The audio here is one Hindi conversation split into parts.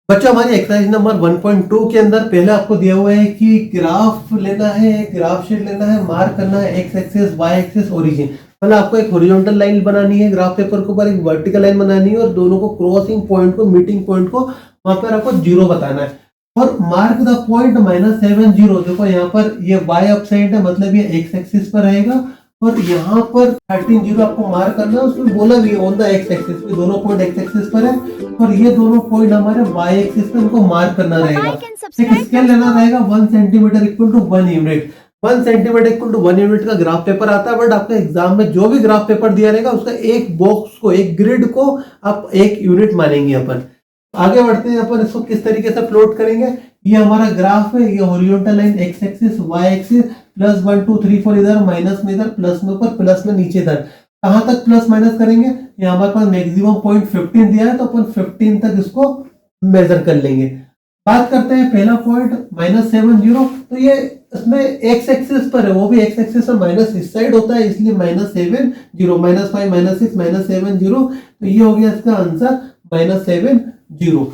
बच्चों हमारी एक्सरसाइज नंबर 1.2 के अंदर पहले आपको दिया हुआ है कि ग्राफ लेना है, ग्राफ शीट लेना है, मार्क करना है x axis, y axis, origin. मतलब आपको एक हॉरिजॉन्टल लाइन बनानी है ग्राफ पेपर के ऊपर, एक वर्टिकल लाइन बनानी है और दोनों को क्रॉसिंग पॉइंट को, मीटिंग पॉइंट को वहां पर आपको जीरो बताना है। और मार्क द पॉइंट -7 0। देखो यहाँ पर ये वाई अपसाइड है, मतलब ये एक्स एक्सिस पर रहेगा और यहाँ पर 13 0 आपको मार्क करना है। उसमें बोला भी ऑन द एक्स एक्सिस, दोनों पॉइंट एक्स एक्सिस पर है और ये दोनों पॉइंट हमारे वाई एक्सिस पे उनको मार्क करना रहेगा। एक स्केल लेना रहेगा 1 centimetre equal to 1 unit. 1 centimetre equal to 1 unit का ग्राफ पेपर आता है, बट आपके एग्जाम में जो भी ग्राफ पेपर दिया रहेगा उसका एक बॉक्स को, एक ग्रिड को आप 1 यूनिट मानेंगे अपन। आगे बढ़ते हैं, अपन इसको किस तरीके से प्लॉट करेंगे। ये हमारा ग्राफ है, ये horizontal line x axis, y axis, plus 1 2 3 4 इधर, माइनस में इधर, प्लस में ऊपर, प्लस में नीचे इधर। कहां तक प्लस माइनस करेंगे? ये हमारे पास मैक्सिमम पॉइंट 15 दिया है, तो अपन 15 तक इसको मेजर कर लेंगे। बात करते हैं पहला पॉइंट -7 0। तो ये इसमें एक्स एक्सिस पर है, वो भी एक्स एक्सिस में माइनस इस साइड होता है, इसलिए -7 0, -5 -6 -7 0। तो ये हो गया इसका आंसर -7 0।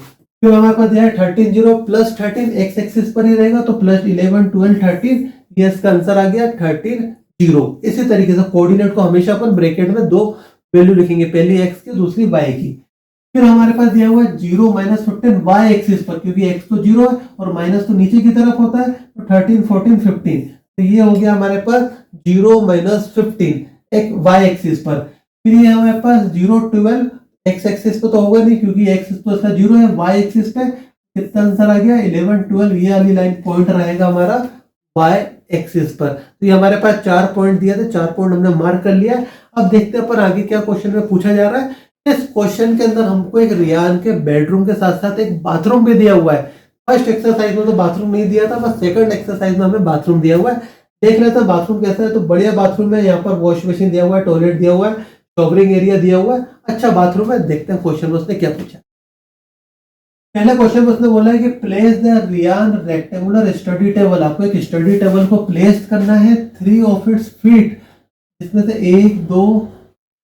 फिर हमारे पास दिया है 13 0 प्लस 13, एक्स एक्सिस पर ही रहेगा तो प्लस 11 12 13। ये इसका आंसर आ गया 13 0। इसी तरीके से कोऑर्डिनेट को हमेशा अपन ब्रैकेट में दो वैल्यू लिखेंगे, पहली एक्स की, दूसरी वाई की। फिर हमारे पास दिया हुआ है 0 -15 वाई एक्सिस पर, क्योंकि एक्स तो 0 है और माइनस तो नीचे की तरफ होता है, तो 13 14 15। तो ये हो गया हमारे पास 0 -15 एक वाई एक्सिस पर। फिर ये हमारे पास 0 12 एक्स एक्सिस पे तो होगा नहीं, क्योंकि एक्स तो इसका 0 है। वाई एक्सिस पे कितना आंसर आ गया 11 12। ये वाली लाइन पॉइंट रहेगा हमारा वाई एक्सिस पर। तो ये हमारे पास 4 पॉइंट दिया था, 4 पॉइंट हमने मार्क कर लिया। अब देखते हैं पर आगे क्या क्वेश्चन में पूछा जा रहा है। इस क्वेश्चन के अंदर हमको एक रियान के बेडरूम के साथ साथ एक बाथरूम भी दिया हुआ है। फर्स्ट एक्सरसाइज में तो बाथरूम नहीं दिया था, बस सेकंड एक्सरसाइज में हमें बाथरूम दिया हुआ है। देख लेते हैं बाथरूम कैसा है। तो बढ़िया बाथरूम है, यहाँ पर वॉश मशीन दिया हुआ है, टॉयलेट दिया हुआ है, शॉवरिंग एरिया दिया हुआ है, अच्छा बाथरूम है। देखते हैं क्वेश्चन में उसने क्या पूछा। पहले क्वेश्चन में उसने बोला है कि place the Riyan rectangular study table. आपको एक स्टडी टेबल को प्लेस करना है 3 ऑफ इट्स फीट, जिसमें से 1 2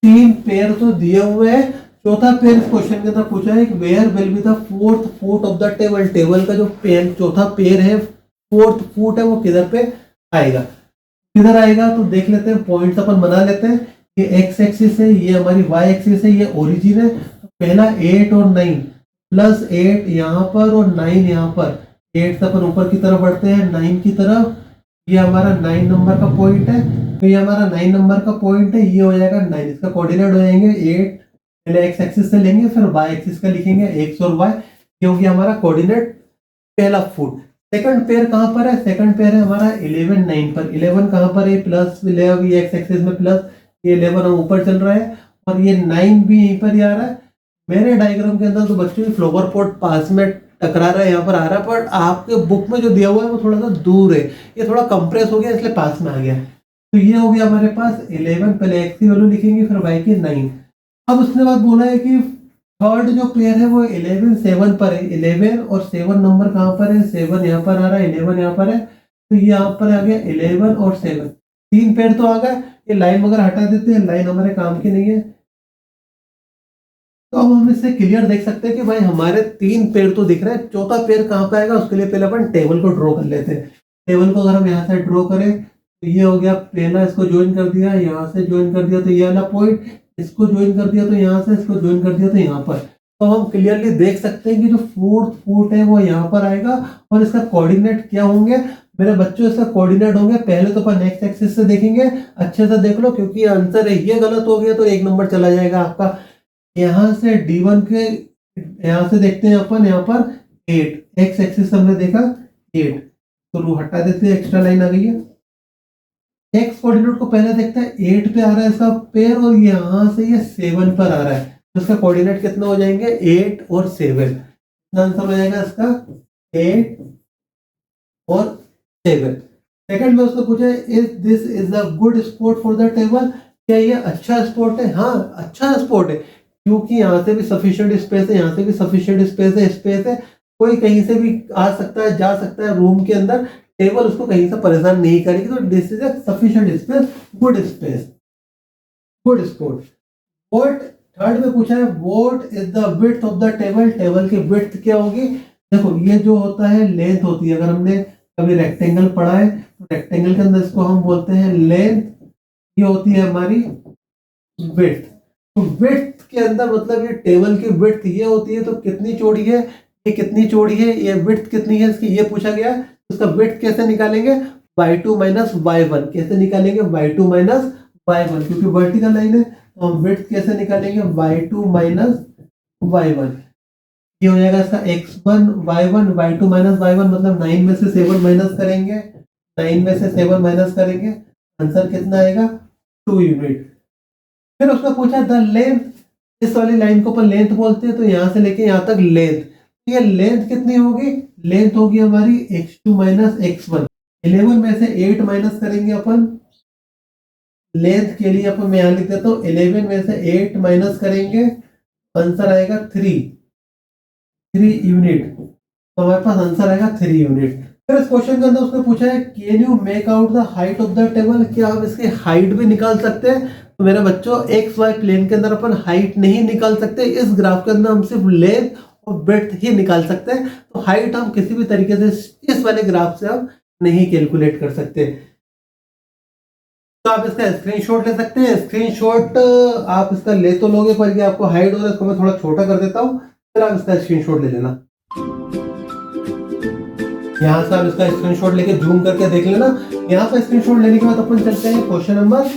3 पेयर तो दिए हुए हैं। चौथा पेयर क्वेश्चन के अंदर पूछा है where will be the fourth foot of the table. Table का जो पेयर, चौथा पेयर है, फोर्थ फुट है, वो किधर पे आएगा, किधर आएगा। तो देख लेते हैं, पॉइंट्स अपन बना लेते हैं। ये एक्स एक्सिस है, ये हमारी वाई एक्सिस है, ये ओरिजिन है। तो पहला 8 और 9, प्लस 8 यहाँ पर और 9 यहाँ पर। 8 से अपन ऊपर की तरफ बढ़ते हैं 9 की तरफ। ये हमारा 9 नंबर का पॉइंट है, तो ये हमारा 9 नंबर का पॉइंट है। ये हो जाएगा 9, इसका कोऑर्डिनेट हो जाएंगे 8। पहले एक्स एक्सिस से लेंगे, फिर वाई एक्सिस का लिखेंगे एक्स और वाई। ये हो गया हमारा कोऑर्डिनेट पहला फुट। सेकंड पेयर कहां पर है? सेकंड पेयर है हमारा 11 9 पर। 11 कहां पर है? प्लस 11, ये एक्स एक्सिस में प्लस, ये 11 हम ऊपर चल रहा है और ये 9 भी यहीं पर ही आ रहा है। मेरे डायग्राम के अंदर तो बच्चों की फ्लावर पॉट पास में टकरा रहा है, यहाँ पर आ रहा है, पर आपके बुक में जो दिया हुआ है वो थोड़ा सा दूर है। ये थोड़ा कंप्रेस हो गया, इसलिए पास में आ गया। तो ये हो गया हमारे पास 11, पहले एक्स की वैल्यू लिखेंगे, फिर वाई की 9। अब उसने बाद बोला है कि थर्ड जो पेयर है वो 11 7 पर है। 11 और 7 नंबर कहाँ पर है? 7 यहाँ पर आ रहा है, 11 यहाँ पर है, तो ये यहाँ पर आ गया 11 और 7। 3 पेयर तो आ गए। ये लाइन वगैरह हटा देते हैं, लाइन हमारे काम की नहीं है। तो अब हम इससे क्लियर देख सकते हैं कि भाई हमारे 3 पेयर तो दिख रहे हैं, चौथा पेयर कहाँ पे आएगा उसके लिए पहले अपन टेबल को ड्रॉ कर लेते हैं। टेबल को अगर हम यहाँ से ड्रॉ करें तो ये हो गया पहला, इसको ज्वाइन कर दिया, यहाँ से ज्वाइन कर दिया तो ये वाला पॉइंट, इसको ज्वाइन कर दिया तो यहाँ से, इसको ज्वाइन कर दिया तो यहाँ पर। तो हम क्लियरली देख सकते हैं कि जो फोर्थ फुट है वो यहाँ पर आएगा और इसका कोऑर्डिनेट क्या होंगे मेरे बच्चों? इसका कोऑर्डिनेट होंगे, पहले तो अपन एक्स एक्सिस से देखेंगे, अच्छे से देख लो क्योंकि आंसर है ये गलत हो गया तो 1 नंबर चला जाएगा आपका। यहाँ से D1 के, यहाँ से देखते हैं अपन, यहाँ पर 8 एक्स एक्सिस हमने देखा 8, तो रू हटा देते हैं, एक्स्ट्रा लाइन आ गई है। एक्स कोऑर्डिनेट को पहले देखते हैं, 8 पे आ रहा है इसका पेयर और यहाँ से ये 7 पर आ रहा है, तो इसका कोऑर्डिनेट कितना हो जाएंगे 8 और 7। आंसर हो जाएगा इसका 8 और 7। सेकंड में उसको पूछा is this is a good spot for the table. क्या ये अच्छा स्पॉट है? हाँ अच्छा स्पॉट है, क्योंकि यहाँ से भी सफिशिएंट स्पेस है, यहाँ से भी सफिशिएंट स्पेस है। कोई कहीं से भी आ सकता है, जा सकता है रूम के अंदर, टेबल उसको कहीं से परेशान नहीं करेगी। तो this is a sufficient space, good space, good spot. What third में पूछा है what is the width of the table, table की विड्थ क्या होगी। देखो ये जो होता है लेंथ होती है, अगर हमने कभी रेक्टेंगल पढ़ा है तो रेक्टेंगल के अंदर इसको हम बोलते हैं लेंथ, ये होती है हमारी विड्थ। तो विड्थ के अंदर मतलब ये टेबल की विड्थ ये होती है, तो कितनी चौड़ी है, ये कितनी चौड़ी है, ये विड्थ कितनी है इसकी, ये पूछा गया। उसका विड्थ कैसे निकालेंगे, y2 माइनस y1, कैसे निकालेंगे y2 माइनस y1, क्योंकि वर्टिकल लाइन है तो हम विड्थ कैसे निकालेंगे y2 माइनस y1। ये हो जाएगा इसका x1 y1, y2 minus y1 मतलब 9 में से 7 माइनस करेंगे, 9 में से 7 माइनस करेंगे, आंसर कितना आएगा 2 यूनिट। फिर उसका पूछा द लेंथ, इस वाली लाइन को अपन लेंथ बोलते हैं, तो यहां से लेके यहां तक लेंथ, ये लेंथ कितनी होगी, लेंथ होगी हमारी x2 माइनस x1। 11 में से 8 माइनस करेंगे अपन, लेंथ के लिए अपन मैं यहां लिख देता हूं 11 में से 8 माइनस करेंगे, आंसर आएगा 3 यूनिट। तो हमारे पास आंसर आएगा 3 यूनिट। फिर इस क्वेश्चन के अंदर उसने पूछा है can you make out the height of the table, क्या हम इसकी हाइट भी निकाल सकते हैं। तो मेरे बच्चों एक्स वाई प्लेन के अंदर अपन हाइट नहीं निकाल सकते, इस ग्राफ के अंदर हम सिर्फ लेंथ और ब्रेड्थ ही निकाल सकते हैं। तो हाइट हम किसी भी तरीके से इस वाले ग्राफ से हम नहीं कैलकुलेट कर सकते। तो आप इसका स्क्रीनशॉट ले सकते हैं, स्क्रीनशॉट आप इसका ले तो लोगे पर ये आपको हाइड हो रहा है, इसको मैं थोड़ा छोटा कर देता हूँ, फिर आप इसका स्क्रीनशॉट ले लेना। यहाँ से आप इसका स्क्रीनशॉट लेके जूम करके देख लेना। यहाँ पे स्क्रीनशॉट लेने के बाद अपन चलते हैं क्वेश्चन नंबर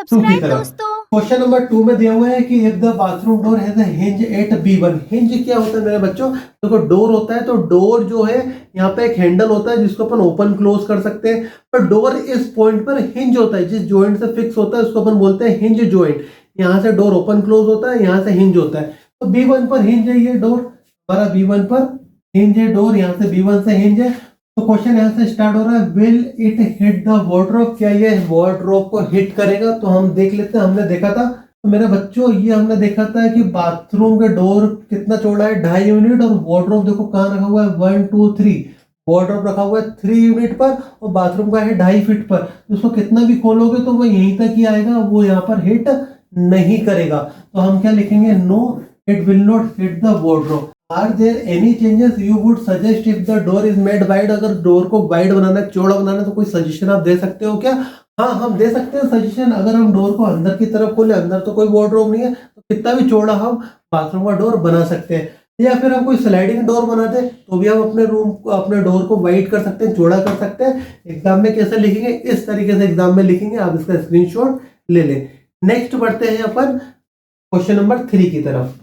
2 की तरफ। क्वेश्चन नंबर 2 में दिया हुआ है कि if the bathroom door has a hinge at B1, hinge क्या होता है मेरे बच्चों, देखो डोर होता है तो डोर जो है यहाँ पे एक हैंडल होता है जिसको अपन ओपन क्लोज कर सकते हैं, पर डोर इस पॉइंट पर हिंज होता है, जिस जॉइंट से फिक्स होता है उसको अपन बोलते हैं हिंज जॉइंट। यहाँ से डोर ओपन क्लोज होता है, यहाँ से हिंज होता है, तो B1 पर हिंज है, ये डोर हमारा B1 पर हिंज है, डोर यहाँ से B1 से हिंज है। तो क्वेश्चन यहाँ से स्टार्ट हो रहा है will it hit the wardrobe, क्या ये वार्डरोब को हिट करेगा। तो हम देख लेते हैं, हमने देखा था तो मेरे बच्चों ये हमने देखा था कि बाथरूम के डोर कितना चौड़ा है 2.5 यूनिट, और वार्डरोब देखो कहाँ रखा हुआ है 1 2 3, वार्डरोब रखा हुआ है 3 यूनिट पर और बाथरूम का है 2.5 फीट पर, उसको कितना भी खोलोगे तो वो यहीं तक ही आएगा, वो यहाँ पर हिट नहीं करेगा। तो हम क्या लिखेंगे, no it will not hit the wardrobe. Are there any changes you would suggest if the door is made wide, अगर डोर को वाइड बनाना है, चौड़ा बनाना है, तो कोई सजेशन आप दे सकते हो क्या। हाँ हम दे सकते हैं सजेशन, अगर हम डोर को अंदर की तरफ खोले, अंदर तो कोई वार्डरोब नहीं है, तो कितना भी चौड़ा हम बाथरूम का डोर बना सकते हैं, या फिर हम कोई स्लाइडिंग डोर बना दे तो भी हम अपने रूम को अपने डोर को वाइड कर सकते हैं, चौड़ा कर सकते हैं। एग्जाम में कैसे लिखेंगे, इस तरीके से एग्जाम में लिखेंगे, आप इसका स्क्रीनशॉट ले लें। नेक्स्ट बढ़ते हैं अपन क्वेश्चन नंबर 3 की तरफ।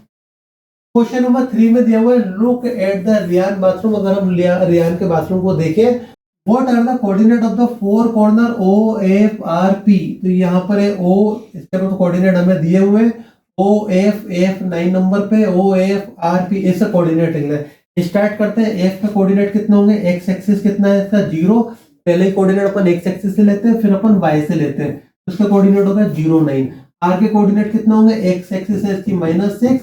क्वेश्चन नंबर 3 में दिया हुआ है look at the Riyan bathroom, अगर हम रियान के बाथरूम को देखें, what are the coordinate of the 4 corner OFRP, तो यहाँ पर है O, इसके तो कोऑर्डिनेट हमें दिए हुए हैं OFF 9 नंबर पे OFRP, इसका कोऑर्डिनेट लिखना है। स्टार्ट करते हैं, F का कोऑर्डिनेट कितना होंगे, एक्स एक्सिस कितना है इसका 0, पहले ही कोऑर्डिनेट अपन एक्स एक्सिस से लेते हैं, फिर अपन Y से लेते हैं, उसका कोऑर्डिनेट होगा 0 9। R के कोऑर्डिनेट कितना होंगे, एक्स एक्सिस है इसकी -6,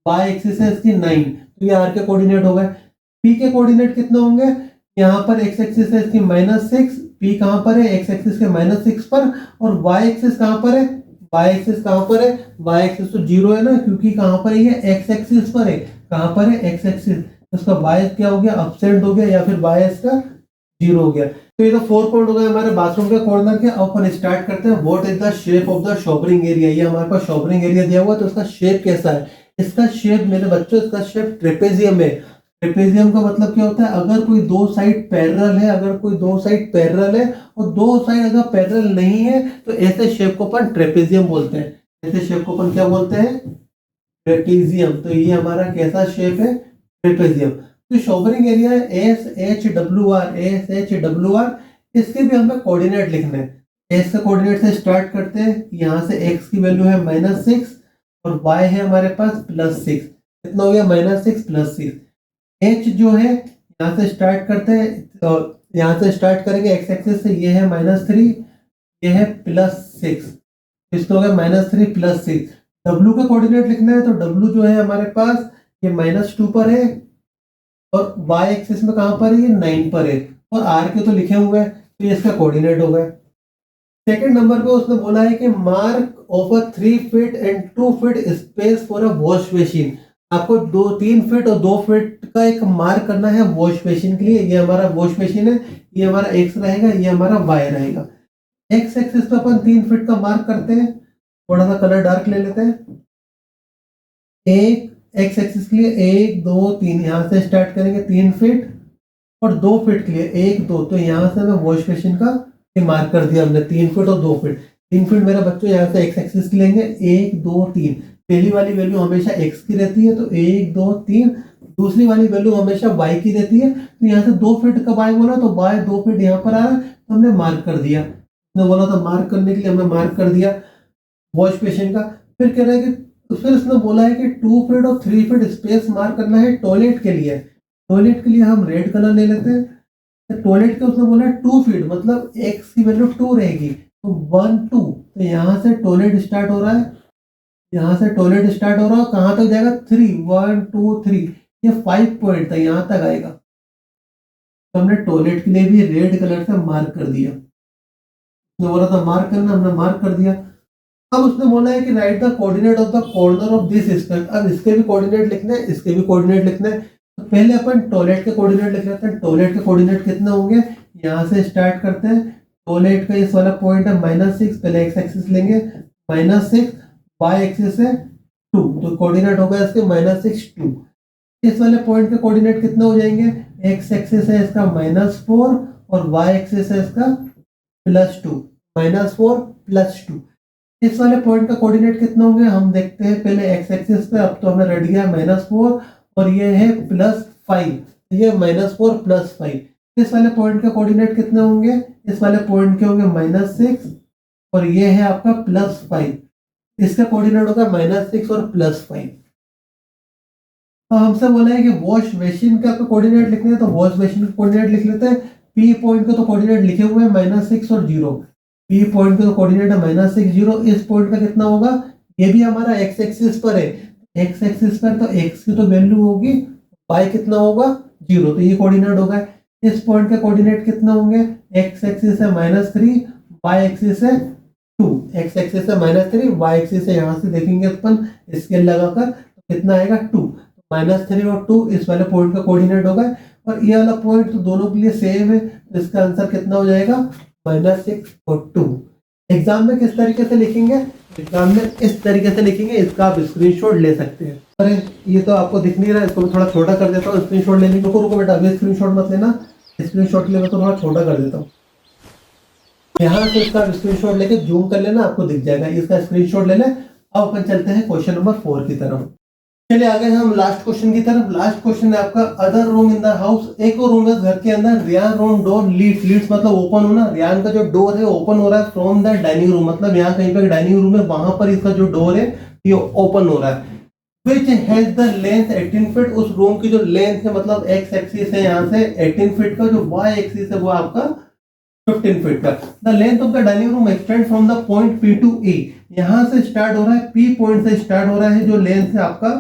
y एक्सिस है इसकी 9, तो ये r के कोऑर्डिनेट हो गए। p के कोऑर्डिनेट कितने होंगे, यहाँ पर x एक्सिस है इसकी -6, p कहाँ पर है x एक्सिस के -6 पर, और y एक्सिस कहाँ पर है, y एक्सिस कहाँ पर है, y एक्सिस तो 0 है ना, क्योंकि कहाँ पर है ये x एक्सिस पर है, कहाँ पर है x एक्सिस, उसका y क्या हो गया, एब्सेंट हो गया, या फिर y इसका 0 हो गया। तो ये तो 4 पॉइंट हो गए हमारे बाथरूम के कॉर्नर के। अब अपन स्टार्ट करते हैं, what is the shape of the showering area, ये हमारे पास शॉवरिंग एरिया दिया हुआ है, तो उसका शेप कैसा है। इसका शेप मेरे बच्चों, इसका शेप ट्रेपेजियम है। ट्रेपेजियम का मतलब क्या होता है, अगर कोई दो साइड पैरेलल है, अगर कोई दो साइड पैरेलल है और दो साइड अगर पैरेलल नहीं है, तो ऐसे शेप को अपन ट्रेपेजियम बोलते हैं। ऐसे शेप को अपन क्या बोलते हैं, ट्रेपेजियम। तो ये हमारा कैसा शेप है, ट्रेपेजियम। तो शॉवरिंग एरिया है SHWR, SHWR, इसके भी हमें कोऑर्डिनेट लिखने हैं। एस के कोऑर्डिनेट से स्टार्ट करते हैं, यहाँ से x की वैल्यू है -6 और y है हमारे पास +6, कितना हो गया -6 +6। h जो है यहाँ से स्टार्ट करते हैं, तो यहाँ से स्टार्ट करेंगे x एक्सिस से, ये है -3, ये है +6, इसको हो गया -3 +6। w का कोऑर्डिनेट लिखना है, तो w जो है हमारे पास ये -2 पर है, और y एक्सिस में कहाँ पर है, ये 9 पर है, और r के तो लिखे हुए हैं, तो ये इसका कोऑर्डिनेट हो गया। सेकंड नंबर पे उसने बोला है कि mark over 3 feet and 2 feet space for a wash basin. आपको 3 फीट और 2 फीट का एक मार्क करना है वॉश बेसिन के लिए। ये हमारा वॉश बेसिन है, ये हमारा एक्स रहेगा, ये हमारा वाई रहेगा। एक्स एक्सिस पे अपन 3 फीट का मार्क करते हैं। थोड़ा सा कलर डार्क ले लेते हैं। एक एक्स एक्सिस के लिए 1 2 3 यहाँ से स्टार्ट करेंगे 3 फीट, और 2 फीट के लिए 1 2, तो यहाँ से हमें वॉश बेसिन का मार्क कर दिया हमने 3 फीट और 2 फीट। 3 फीट मेरा बच्चों यहाँ से एक्स एक्सिस की लेंगे 1 2 3। पहली वाली वैल्यू हमेशा एक्स की रहती है, तो 1 2 3। दूसरी वाली वैल्यू हमेशा वाई की रहती है, तो यहाँ से 2 फीट का वाई बोला तो वाई 2 फीट यहाँ पर आ रहा है, तो हमने मार्क कर दिया। उसने बोला था मार्क करने के लिए, हमने मार्क कर दिया वॉश बेसिन का। फिर कह रहा है कि फिर उसने बोला है कि 2 फीट और 3 फीट स्पेस मार्क करना है टॉयलेट के लिए। टॉयलेट के लिए हम रेड कलर ले लेते हैं। तो टॉयलेट का उसने बोला है 2 फीट, मतलब एक्स की वैल्यू 2 रहेगी, तो 1 2। तो यहाँ से टॉयलेट स्टार्ट हो रहा है, यहाँ से टॉयलेट स्टार्ट हो रहा है, कहाँ तक जाएगा 3, 1 2 3, ये 5 पॉइंट था, यहाँ तक आएगा। तो हमने टॉयलेट के लिए भी रेड कलर से मार्क कर दिया। उसने बोला था मार्क करना, हमने मार्क कर दिया। अब उसने बोला है कि right the coordinate of the corner of this square. अब इसके भी कोऑर्डिनेट लिखने हैं, इसके भी कोऑर्डिनेट लिखने हैं। तो पहले अपन टॉयलेट के कोऑर्डिनेट लिख लेते हैं। टॉयलेट के कोऑर्डिनेट कितने होंगे, यहाँ से स्टार्ट करते हैं। टॉयलेट का इस वाला पॉइंट है -6, पहले एक्स एक्सिस लेंगे -6, वाई एक्सिस है 2, तो कोऑर्डिनेट होगा इसके -6 2। इस वाले पॉइंट के कोऑर्डिनेट कितने हो जाएंगे, एक्स एक्सिस है इसका -4 और वाई एक्सिस है इसका +2, -4 +2। इस वाले पॉइंट का कोऑर्डिनेट कितना होंगे हम देखते हैं पहले एक्स एक्सिस पे। अब तो हमें रट गया -4 और ये है +5, ये -4 +5। इस वाले पॉइंट का कोऑर्डिनेट कितने होंगे, इस वाले पॉइंट के होंगे -6 और ये है आपका +5। इसका कोऑर्डिनेट होगा -6 और +5। तो हमसे बोला है कि वॉश बेसिन का कोऑर्डिनेट लिखने हैं, तो वॉश बेसिन का कोऑर्डिनेट लिख लेते हैं। पी पॉइंट के तो कोऑर्डिनेट लिखे हुए हैं -6 और 0। पी पॉइंट के तो कोऑर्डिनेट है -6 0। इस पॉइंट का कितना होगा, ये भी हमारा एक्स एक्सिस पर है। एक्स एक्सिस पर तो एक्स की तो वैल्यू होगी, वाई कितना होगा 0, तो ये कोऑर्डिनेट होगा। इस पॉइंट के कोऑर्डिनेट कितना होंगे, एक्स एक्सिस है -3, वाई एक्सिस है 2। एक्स एक्सिस है -3, वाई एक्सिस है, यहाँ से देखेंगे अपन स्केल लगाकर तो कितना आएगा 2। -3 और 2 इस वाले पॉइंट का कोऑर्डिनेट होगा, और ये वाला पॉइंट तो दोनों के लिए सेम है, तो इसका आंसर कितना हो जाएगा -6 और 2। एग्जाम में किस तरीके से लिखेंगे, एग्जाम में इस तरीके से लिखेंगे, इसका आप स्क्रीनशॉट ले सकते हैं। अरे ये तो आपको दिख नहीं रहा है, इसको मैं थोड़ा छोटा कर देता हूँ। स्क्रीनशॉट लेने को रुको बेटा, अभी स्क्रीनशॉट मत लेना, स्क्रीनशॉट के लिए मैं तो थोड़ा छोटा कर देता हूँ। यहाँ से इसका स्क्रीनशॉट लेके जूम कर लेना, आपको दिख जाएगा। इसका स्क्रीनशॉट ले लें। अब अपन चलते हैं क्वेश्चन नंबर 4 की तरफ। चलिए आगे हम लास्ट क्वेश्चन की तरफ। लास्ट क्वेश्चन है आपका, other room in the house. एक और रूम है घर के अंदर, रियान रूम डोर लीड्स मतलब ओपन होना। रियान का जो डोर है ओपन हो रहा है फ्रॉम द डाइनिंग रूम, मतलब यहाँ कहीं पे डाइनिंग रूम है, वहां पर इसका जो डोर है ये ओपन हो रहा है। Which has the length 18 feet. उस रूम की जो लेंथ है, मतलब एक्स एक्सिस है यहाँ से 18 फीट का, जो वाई एक्सिस है वो आपका 15 फीट का। The length of the dining room extend from the point P to A. यहाँ से स्टार्ट हो रहा है, पी पॉइंट से स्टार्ट हो रहा है, जो लेंथ है आपका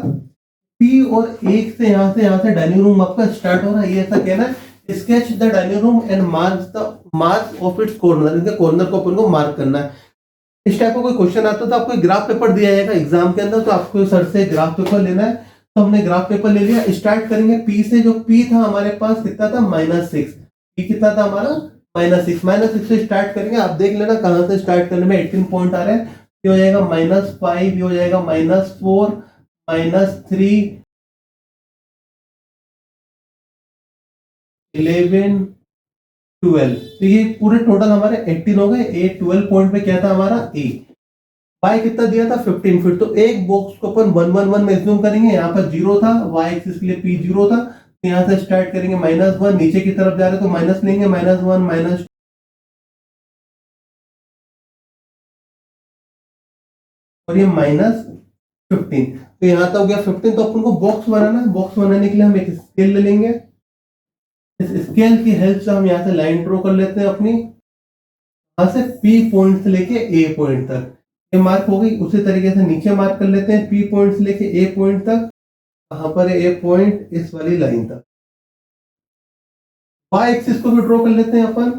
पी, और एक से यहाँ से डाइनिंग रूम आपका स्टार्ट हो रहा है। ये ऐसा कहना है, sketch the dining room and mark of its corner. इनके कॉर्नर को अपन को मार्क करना है। इस टाइप का कोई क्वेश्चन आता है तो आपको ग्राफ पेपर दिया जाएगा एग्जाम के अंदर, तो आपको सर से ग्राफ पेपर लेना है। तो हमने ग्राफ पेपर ले लिया। स्टार्ट करेंगे पी से। जो पी था हमारे पास कितना था -6, पी कितना था हमारा -6 से स्टार्ट करेंगे। आप देख लेना कहां से स्टार्ट करने में 18 पॉइंट आ रहे हैं। ये हो जाएगा -5, ये हो जाएगा -4, -3, 11, 12। तो ये पूरे टोटल हमारे 18 हो गए। ए 12 पॉइंट पे क्या था हमारा ए। वाई कितना दिया था 15 फीट। तो एक बॉक्स को अपन 1 1 1 में एज्यूम करेंगे। यहाँ पर 0 था, वाई एक्सिस के लिए पी 0 था, तो यहाँ से स्टार्ट करेंगे -1, नीचे की तरफ जा रहे तो माइनस लेंगे, -1 -2, और ये -15। तो यहाँ तक हो गया 15। तो अपन को बॉक्स बनाना है। बॉक्स बनाने के लिए हम एक स्केल ले लेंगे। इस स्केल की हेल्प से हम यहाँ से लाइन ड्रॉ कर लेते हैं अपनी, यहाँ से पी पॉइंट से लेके ए पॉइंट तक ये मार्क हो गई। उसी तरीके से नीचे मार्क कर लेते हैं पी पॉइंट से लेके ए पॉइंट तक। कहां पर है ए पॉइंट, इस वाली लाइन तक। वाई एक्सिस को भी ड्रॉ कर लेते हैं अपन।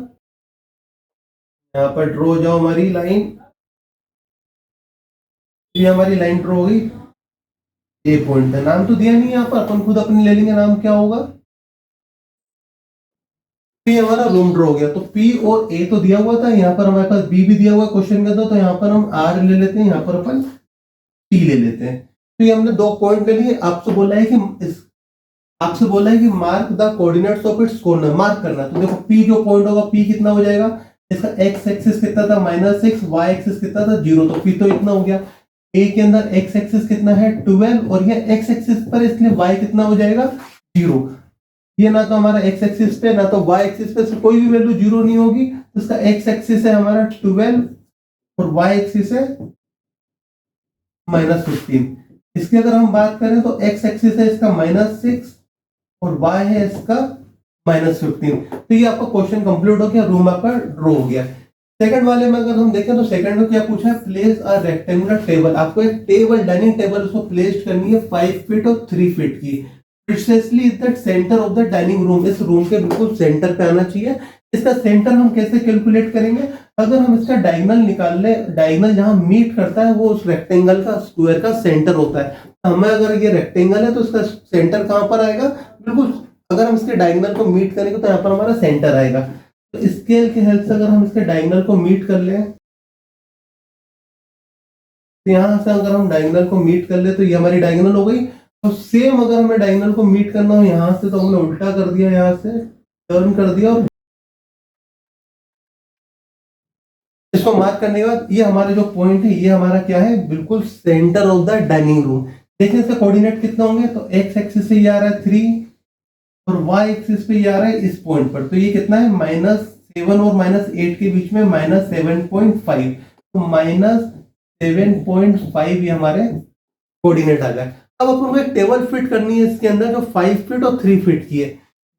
यहाँ पर ड्रॉ हो जाओ हमारी लाइन, ये हमारी लाइन ड्रॉ हो गई, ए पॉइंट है, नाम तो दिया नहीं यहाँ पर, अपन खुद अपने ले लेंगे नाम क्या होगा। पी हमारा रूम ड्रॉ हो गया, तो पी और ए तो दिया हुआ था, यहाँ पर हमारे पास बी भी दिया हुआ है क्वेश्चन के अंदर, तो यहाँ पर हम आर ले लेते हैं, यहाँ पर अपन टी ले लेते हैं। तो ये हमने दो पॉइंट ले लिए। आपसे बोला है कि आपसे बोला है कि mark the coordinates of its corner, mark करना। तो देखो पी जो पॉइंट होगा, पी कितना हो जाएगा, इसका एक्स एक्सिस कितना था -6, वाई एक्सिस कितना था 0, तो पी तो इतना हो गया। ए के अंदर एक्स एक्सिस कितना है 12, और ये एक्स एक्सिस पर, इसलिए वाई कितना हो जाएगा 0। ये ना तो हमारा एक्स एक्सिस पे ना तो वाई एक्सिस पे, कोई भी वैल्यू 0 नहीं होगी, तो इसका एक्स एक्सिस है हमारा 12 और वाई एक्सिस है -15। इसकी अगर हम बात करें तो एक्स एक्सिस है इसका -6 और y है इसका -15। तो ये आपका क्वेश्चन कंप्लीट हो गया, रूम आपका ड्रॉ हो गया। सेकंड वाले में अगर हम देखें तो सेकंड में क्या पूछा है, प्लेस अ रेक्टेंगुलर टेबल। आपको एक टेबल, डाइनिंग टेबल उसको प्लेस करनी है 5 फीट और 3 फीट की, precisely in the centre of the dining room, इस रूम के बिल्कुल सेंटर पे आना चाहिए। इसका सेंटर हम कैसे कैलकुलेट करेंगे, अगर हम इसका डायगोनल निकाल ले, डायगोनल जहां मीट करता है वो उस रेक्टेंगल का, स्क्वायर का सेंटर होता है। हमें अगर ये रेक्टेंगल है तो इसका सेंटर कहां पर आएगा, बिल्कुल अगर हम इसके डायगोनल को मीट करेंगे तो यहाँ पर हमारा सेंटर आएगा। तो स्केल की हेल्प से अगर हम इसके डायगोनल को मीट कर ले, तो यहाँ से अगर हम डायगोनल को मीट कर ले तो ये हमारी डायगोनल हो गई। तो सेम अगर हमें डायगोनल को मीट करना हो यहाँ से, तो हमने उल्टा कर दिया, यहाँ से टर्न कर दिया, और इसको मार्क करने के बाद ये हमारे जो पॉइंट है, ये हमारा क्या है, बिल्कुल centre of the dining room. देखिए इसका कोऑर्डिनेट कितना होंगे, तो एक्स एक्सिस से ये आ रहा है 3 और वाई एक्सिस पे ये आ रहा है इस पॉइंट पर, तो ये कितना है -7 और -8 के बीच में -7.5, तो -7.5 ये हमारे कोऑर्डिनेट आ गए। अब अपन को एक टेबल फिट करनी है इसके अंदर जो 5 फीट और 3 फीट की है।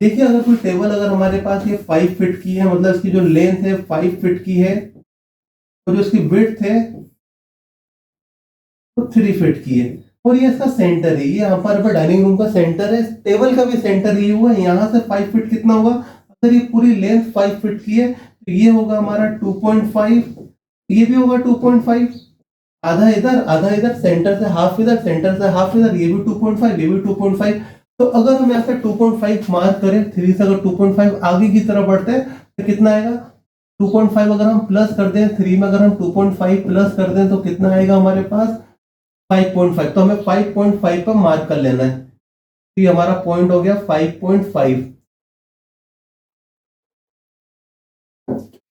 देखिए अगर कोई टेबल अगर हमारे पास ये 5 फीट की है, मतलब इसकी जो लेंथ है 5 फीट की है, और जो इसकी विड्थ है वो 3 फीट की है, और ये इसका सेंटर है, ये यहाँ पर डाइनिंग रूम का सेंटर है, टेबल का भी सेंटर ये हुआ है। यहाँ से 5 फीट कितना होगा, अगर ये पूरी लेंथ 5 फीट की है तो ये होगा हमारा 2.5, ये भी होगा 2.5, आधा इधर, सेंटर से हाफ इधर, सेंटर से हाफ इधर, ये भी 2.5, ये भी 2.5। तो अगर हम यहाँ से 2.5 मार्क करें, 3 से अगर 2.5 आगे की तरफ बढ़ते हैं तो कितना आएगा, 2.5 अगर हम प्लस कर दें, 3 में अगर हम 2.5 प्लस कर दें तो कितना आएगा हमारे पास 5.5। तो हमें 5.5 पर मार्क कर लेना है, तो ये हमारा पॉइंट हो गया 5.5।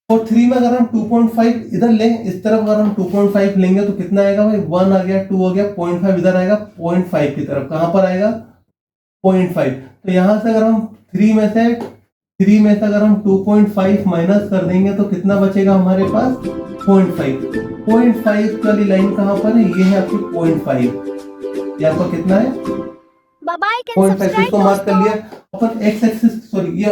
और 3 में अगर हम 2.5 इधर लें, इस तरफ अगर हम 2.5 लेंगे तो कितना आएगा भाई, 1 आ गया, 2 हो गया, 0.5 इधर आएगा, 0.5 की तरफ कहां पर आएगा 0.5। तो यहां से अगर हम 3 में से अगर हम 2.5 माइनस कर देंगे तो कितना बचेगा हमारे पास 0.5 वाली लाइन कहां पर है, ये है आपकी 0.5, ये आपका कितना है 0.5, इसको मार्क कर लिया। अपन एक्स एक्सिस, सॉरी ये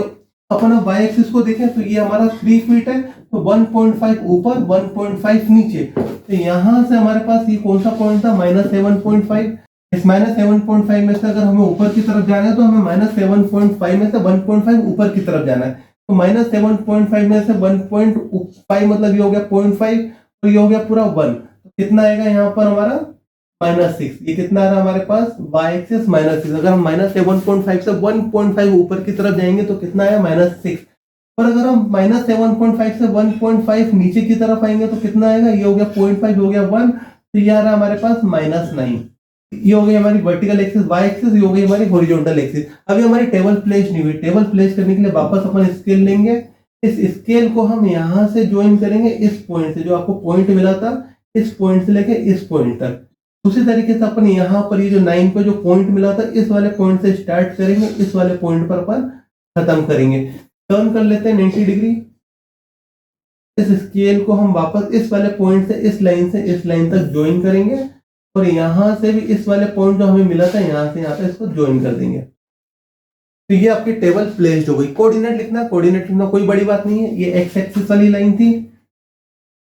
अपन अब वाई एक्सिस को देखें तो ये हमारा 3 फीट है, तो 1.5 ऊपर 1.5 नीचे, तो यहां से हमारे पास ये कौन सा पॉइंट था -7.5। इस -7.5 में से अगर हमें ऊपर की तरफ जाना है तो हमें -7.5 में से 1.5 ऊपर की तरफ जाना है, तो -7.5 में से 1.5 मतलब ये हो गया 0.5, तो ये हो गया पूरा 1, तो कितना आएगा यहाँ पर हमारा -6। ये कितना आ रहा है हमारे पास y एक्सिस -6। अगर हम -7.5 से 1.5 ऊपर की तरफ जाएंगे तो कितना आया -6, और अगर हम -7.5 से 1.5 नीचे की तरफ आएंगे तो कितना आएगा, ये हो गया 0.5, हो गया 1, तो ये आ रहा है हमारे पास -9। ये हो गई हमारी वर्टिकल एक्सिस y एक्सिस, ये हो गई हमारी हॉरिजॉन्टल एक्सिस। अभी हमारी टेबल प्लेस नहीं हुई, टेबल प्लेस करने के लिए वापस अपन स्केल लेंगे, इस स्केल को हम यहाँ से ज्वाइन करेंगे इस पॉइंट से, जो आपको पॉइंट मिला था इस पॉइंट से लेके इस पॉइंट तक। उसी तरीके से अपन यहाँ पर ये जो 9 पे जो पॉइंट मिला था, इस वाले पॉइंट से स्टार्ट करेंगे, इस वाले पॉइंट पर अपन खत्म करेंगे। टर्न कर लेते हैं 90 डिग्री, इस स्केल को हम वापस इस वाले पॉइंट से इस लाइन तक ज्वाइन करेंगे, और यहाँ से भी इस वाले पॉइंट जो हमें मिला था यहाँ से यहाँ पे इसको ज्वाइन कर देंगे। तो ये आपकी टेबल प्लेस्ड हो गई। कोऑर्डिनेट लिखना कोई बड़ी बात नहीं है, ये एक्स एक्सिस वाली लाइन थी,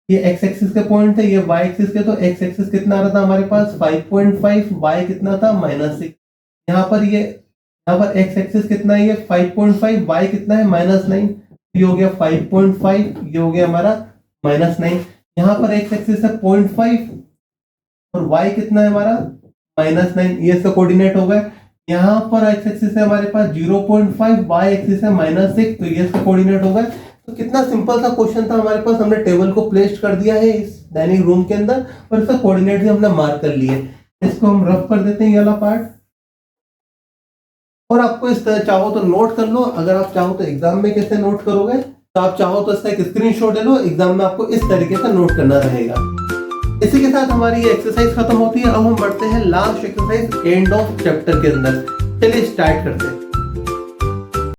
ये एक्स एक्सिस के पॉइंट थे, ये वाई एक्सिस के, तो एक्स एक्सिस कितना आ रहा था हमारे पास 5.5, वाई कितना था -6। यहाँ पर एक्स एक्सिस कितना है, ये 5.5, वाई कितना है -9, ये हो गया 5.5, ये हो गया हमारा -9। यहाँ पर x एक्सिस है 0.5 और y कितना है हमारा -9, ये इसका कोऑर्डिनेट हो गए। यहाँ पर x एक्सिस है हमारे पास 0.5, y एक्सिस है -6, तो ये इसका कोऑर्डिनेट हो गए। तो कितना सिंपल सा क्वेश्चन था हमारे पास, हमने टेबल को प्लेस कर दिया है इस डाइनिंग रूम के अंदर और इसका कोऑर्डिनेट भी हमने मार्क कर लिए। इसको हम रफ कर देते हैं ये वाला पार्ट। और आपको इस तरह चाहो तो नोट कर लो, अगर आप चाहो तो एग्जाम में कैसे नोट करोगे, तो आप चाहो तो इसका एक स्क्रीनशॉट ले लो, एग्जाम में आपको इस तरीके से नोट करना रहेगा। इसी के साथ हमारी ये एक्सरसाइज खत्म होती है। अब हम बढ़ते हैं last exercise end of chapter के अंदर। चलिए स्टार्ट करते हैं।